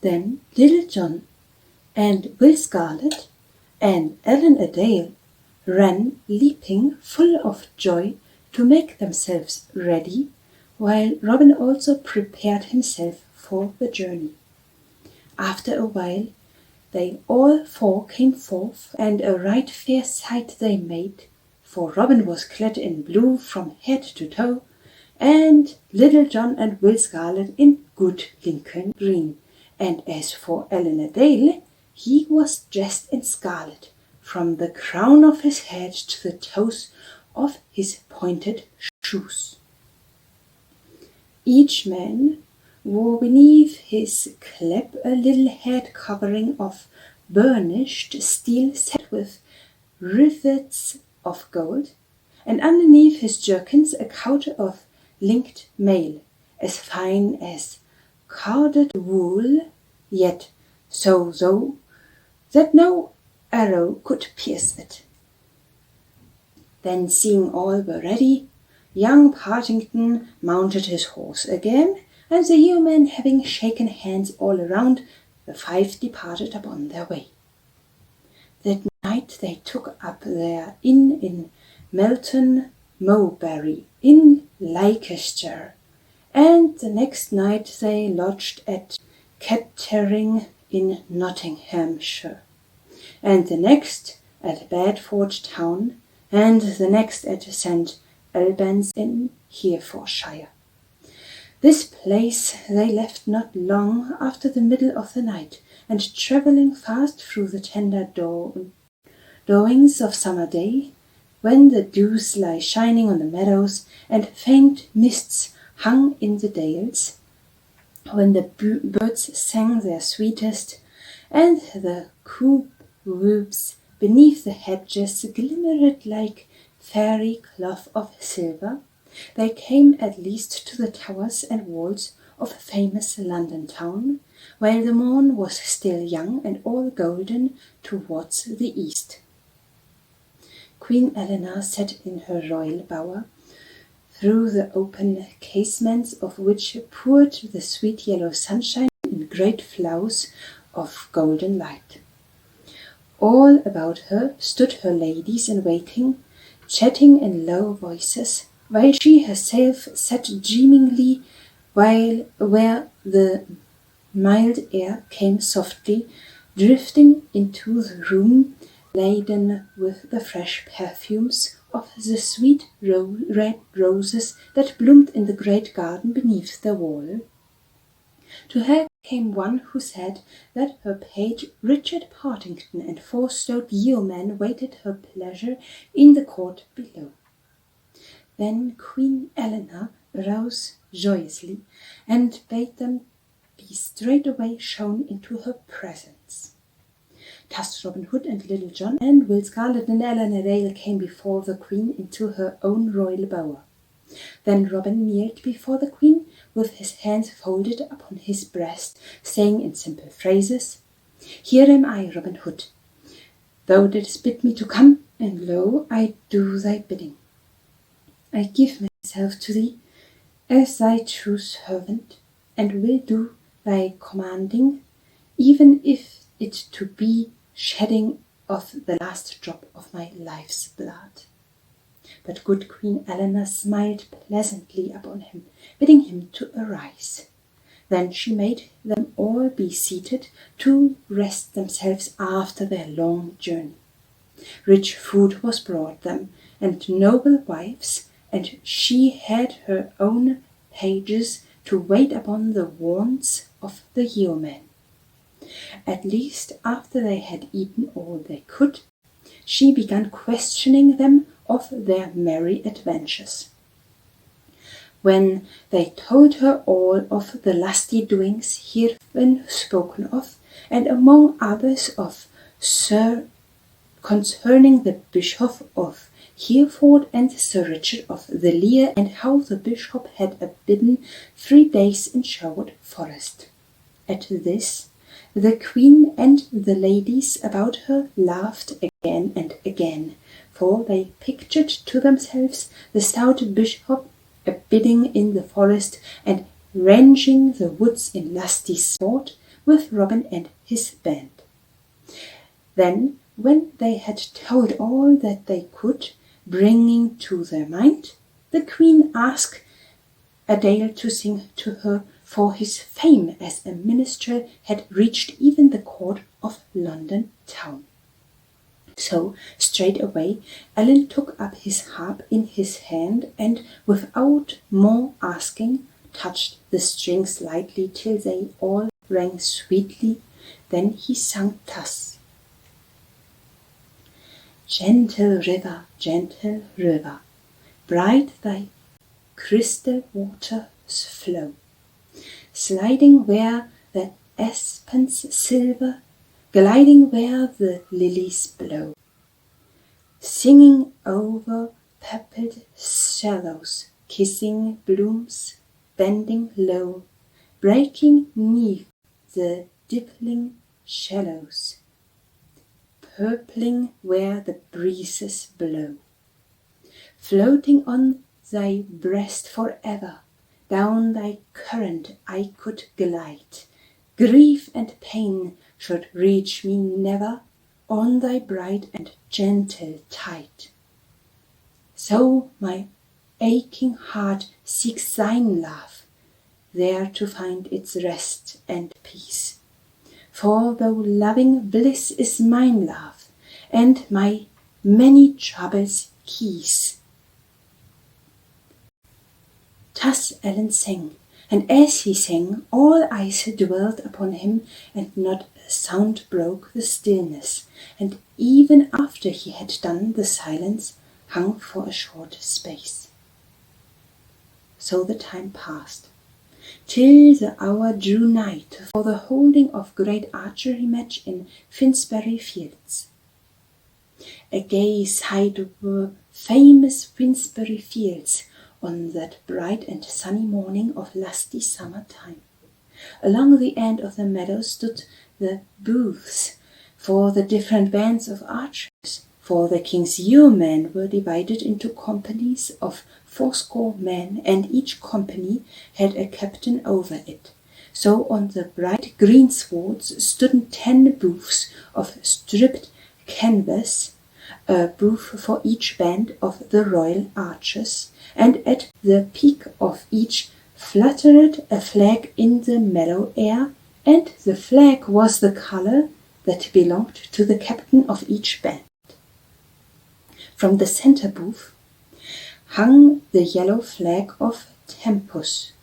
Then Little John and Will Scarlet and Ellen Adale ran leaping, full of joy, to make themselves ready, while Robin also prepared himself for the journey. After a while they all four came forth, and a right fair sight they made, for Robin was clad in blue from head to toe, and Little John and Will Scarlet in good Lincoln green, and as for Ellen Adale, he was dressed in scarlet, from the crown of his head to the toes of his pointed shoes. Each man wore beneath his cap a little head covering of burnished steel set with rivets of gold, and underneath his jerkins a coat of linked mail, as fine as carded wool, yet so that no arrow could pierce it. Then, seeing all were ready, young Partington mounted his horse again, and the yeomen having shaken hands all around, the five departed upon their way. That night they took up their inn in Melton Mowbray, in Leicester, and the next night they lodged at Kettering in Nottinghamshire, and the next at Bedford town, and the next at St. Albans in Herefordshire. This place they left not long after the middle of the night, and travelling fast through the tender dawings of summer day, when the dews lie shining on the meadows, and faint mists hung in the dales, when the birds sang their sweetest, and the cobwebs beneath the hedges glimmered like fairy cloth of silver, they came at least to the towers and walls of famous London town, while the morn was still young and all golden towards the east. Queen Eleanor sat in her royal bower, through the open casements of which poured the sweet yellow sunshine in great flows of golden light. All about her stood her ladies in waiting, chatting in low voices, while she herself sat dreamingly, where the mild air came softly drifting into the room, laden with the fresh perfumes of the sweet red roses that bloomed in the great garden beneath the wall. To her came one who said that her page Richard Partington and 4 stout yeomen waited her pleasure in the court below. Then Queen Eleanor arose joyously, and bade them be straightway shown into her presence. Thus Robin Hood and Little John and Will Scarlet and Ellen Adale came before the Queen into her own royal bower. Then Robin kneeled before the Queen, with his hands folded upon his breast, saying in simple phrases, "Here am I, Robin Hood. Thou didst bid me to come, and lo, I do thy bidding. I give myself to thee as thy true servant, and will do thy commanding, even if it to be shedding of the last drop of my life's blood." But good Queen Eleanor smiled pleasantly upon him, bidding him to arise. Then she made them all be seated to rest themselves after their long journey. Rich food was brought them, and noble wives, and she had her own pages to wait upon the wants of the yeomen. At least after they had eaten all they could, she began questioning them of their merry adventures. When they told her all of the lusty doings herein spoken of, and among others of concerning the Bishop of Hereford and Sir Richard of the Lear, and how the Bishop had abidden 3 days in Sherwood Forest. At this, the Queen and the ladies about her laughed again and again, for they pictured to themselves the stout Bishop abiding in the forest and ranging the woods in lusty sport, with Robin and his band. Then, when they had told all that they could, bringing to their mind, the Queen asked Adele to sing to her, for his fame as a minstrel had reached even the court of London town. So straightway Alan took up his harp in his hand, and without more asking, touched the strings lightly till they all rang sweetly. Then he sang thus: Gentle river, bright thy crystal waters flow, sliding where the aspens silver, gliding where the lilies blow, singing over purpled shallows, kissing blooms, bending low, breaking 'neath the dippling shallows, purpling where the breezes blow, floating on thy breast forever, down thy current I could glide, grief and pain should reach me never, on thy bright and gentle tide. So my aching heart seeks thine love, there to find its rest and peace. For though loving bliss is mine love, and my many troubles keys. Thus Alan sang, and as he sang, all eyes dwelt upon him, and not a sound broke the stillness, and even after he had done, the silence hung for a short space. So the time passed, till the hour drew nigh for the holding of great archery match in Finsbury Fields. A gay sight were famous Finsbury Fields on that bright and sunny morning of lusty summer time. Along the end of the meadow stood the booths for the different bands of archers, for the king's yeomen were divided into companies of 80 men, and each company had a captain over it. So on the bright greenswards stood 10 booths of stripped canvas, a booth for each band of the royal archers, and at the peak of each fluttered a flag in the mellow air, and the flag was the colour that belonged to the captain of each band. From the centre booth hung the yellow flag of Tempus,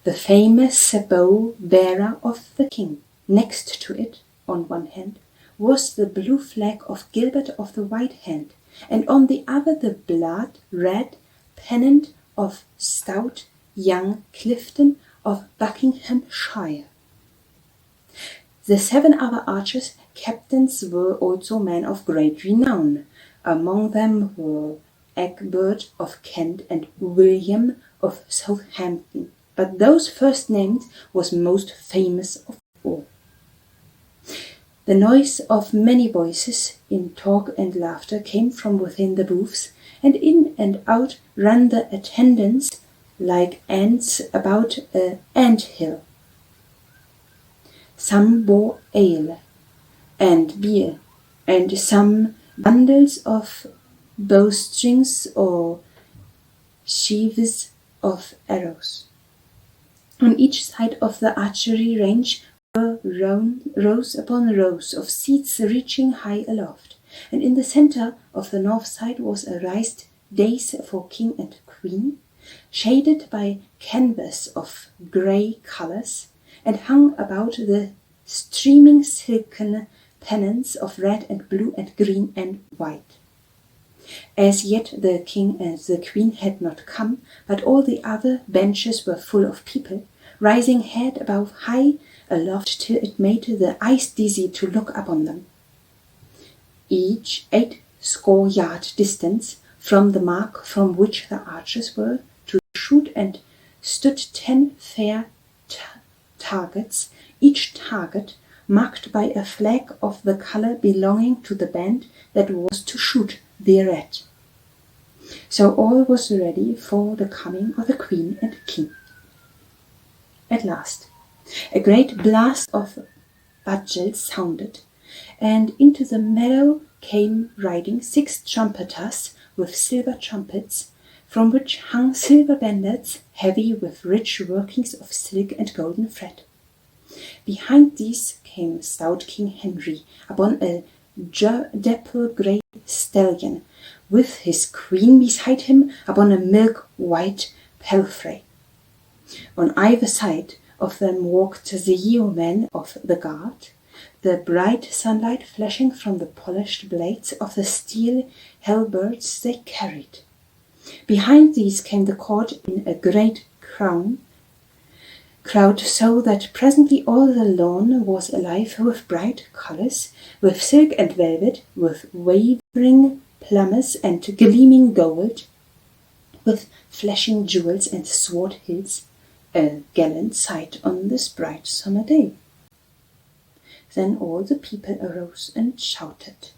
the famous bow-bearer of the king. Next to it, on one hand, was the blue flag of Gilbert of the White Hand, and on the other the blood-red pennant of stout young Clifton of Buckinghamshire. The 7 other archers' captains were also men of great renown. Among them were Egbert of Kent and William of Southampton, but those first named was most famous of all. The noise of many voices in talk and laughter came from within the booths, and in and out ran the attendants like ants about an ant-hill. Some bore ale and beer, and some bundles of bowstrings or sheaves of arrows. On each side of the archery range were rows upon rows of seats reaching high aloft, and in the centre of the north side was a raised dais for king and queen, shaded by canvas of grey colours, and hung about the streaming silken pennants of red and blue and green and white. As yet the king and the queen had not come, but all the other benches were full of people, rising head above high aloft till it made the eyes dizzy to look upon them. Each 80 yard distance from the mark from which the archers were to shoot, and stood 10 fair targets, each target marked by a flag of the colour belonging to the band that was to shoot thereat. So all was ready for the coming of the queen and king. At last, a great blast of budgel sounded, and into the meadow came riding 6 trumpeters with silver trumpets, from which hung silver bandits heavy with rich workings of silk and golden thread. Behind these came stout King Henry upon a dapple-grey stallion, with his queen beside him upon a milk-white palfrey. On either side of them walked the yeomen of the guard, the bright sunlight flashing from the polished blades of the steel halberds they carried. Behind these came the court in a great crowd, so that presently all the lawn was alive with bright colours, with silk and velvet, with wavering plumes and gleaming gold, with flashing jewels and sword hilts, a gallant sight on this bright summer day. Then all the people arose and shouted,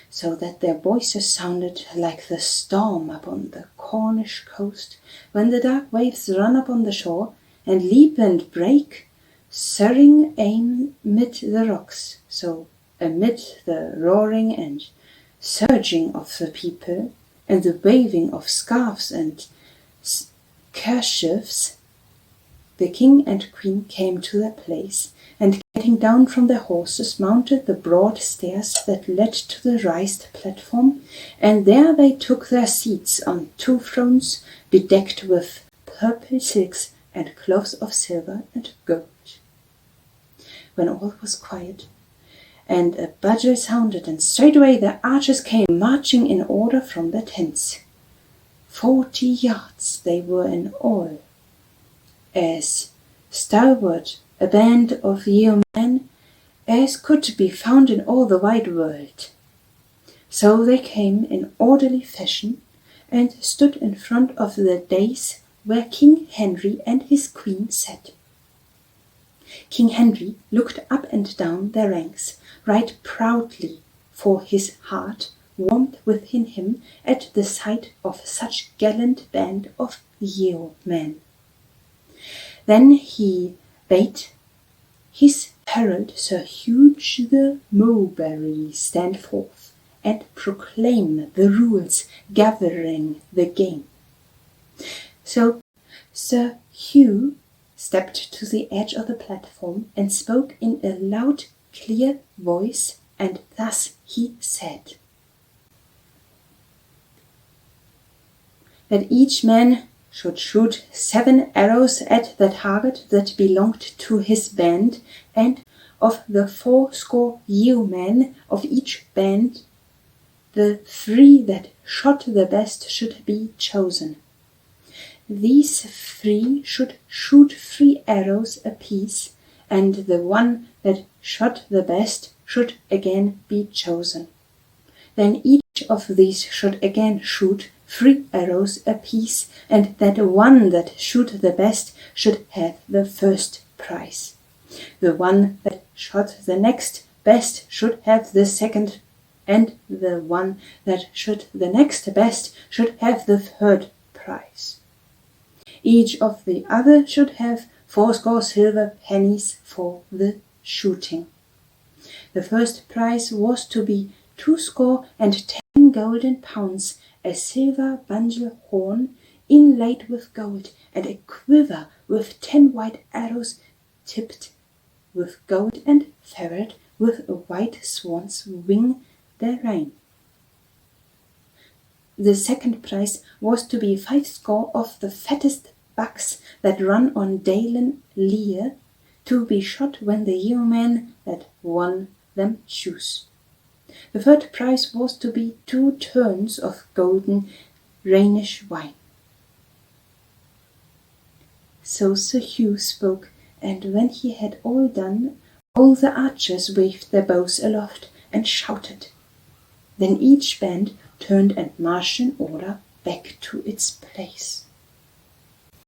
so that their voices sounded like the storm upon the Cornish coast, when the dark waves run upon the shore, and leap and break, surging amid the rocks. So amid the roaring and surging of the people, and the waving of scarfs and kerchiefs, the king and queen came to their place, and getting down from their horses, mounted the broad stairs that led to the raised platform, and there they took their seats on 2 thrones bedecked with purple silks and cloths of silver and gold. When all was quiet, and a budgel sounded, and straightway the archers came marching in order from their tents. 40 yards they were in all, as stalwart a band of yeomen as could be found in all the wide world. So they came in orderly fashion, and stood in front of the dais where King Henry and his queen sat. King Henry looked up and down their ranks, right proudly, for his heart warmed within him at the sight of such gallant band of yeomen. Then he bade his herald Sir Hugh de Mowbray stand forth and proclaim the rules governing the game. So Sir Hugh stepped to the edge of the platform and spoke in a loud, clear voice, and thus he said, that each man should shoot 7 arrows at the target that belonged to his band, and of the 80 yeomen of each band, the 3 that shot the best should be chosen. These 3 should shoot 3 arrows apiece, and the one that shot the best should again be chosen. Then each of these should again shoot 3 arrows apiece, and that one that shot the best should have the first prize. The one that shot the next best should have the second, and the one that shot the next best should have the third prize. Each of the other should have 80 silver pennies for the shooting. The first prize was to be 20 golden pounds, a silver bundle horn inlaid with gold, and a quiver with 10 white arrows tipped with gold and feathered with a white swan's wing therein. The second prize was to be 50 of the fattest bucks that run on Dalen Lear, to be shot when the yeomen that won them choose. The third prize was to be 2 turns of golden Rhenish wine. So Sir Hugh spoke, and when he had all done, all the archers waved their bows aloft and shouted. Then each band turned and marched in order back to its place.